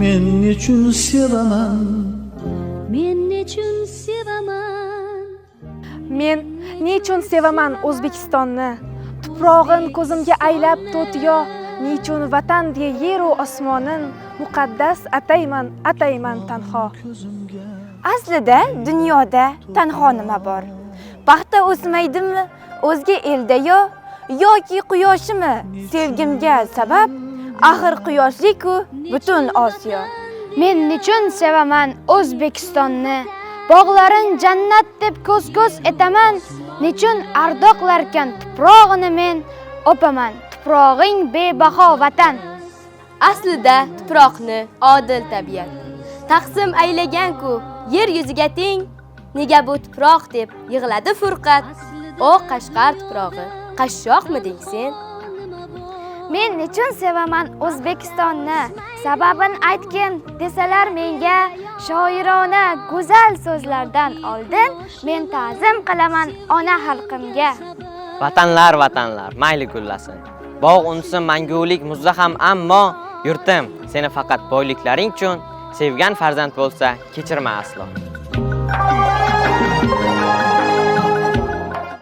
men nechun sevaman, men nechun sevaman, Men nechun sevaman O'zbekistonni, tuprog'in ko'zimga aylab to'tiyo, nechun vatan deya yer u osmonin muqaddas atayman tanho. Aslida dunyoda tanho nima bor? Paxta o'smaydimi o'zga elda yoki quyoshimi sevgimga sabab? Axir quyoshli-ku butun Osiyo. Men nechun sevaman O'zbekistonni, bog'larin jannat deb ko'z-ko'z etaman, nechun ardoqlarkan tuprog'ini men opaman, tuprog'ing bebaho vatan. Aslida tuproqni odil tabiat taqsim aylagan-ku yer yuziga teng, nega bu tuproq deb yig'ladi furqat? O Qashqar tuprog'i, qashshoqmiding sen? Men nechun sevaman O'zbekistonni, sababin aytgin desalar menga, shoirona go'zal so'zlardan oldin men ta'zim qilaman ona xalqimga. Vatanlar, mayli gullasin. Bog' unsin mangulik muzdaham, ammo yurtim, seni faqat boyliklaring uchun sevgan farzand bo'lsa, kechirma aslo.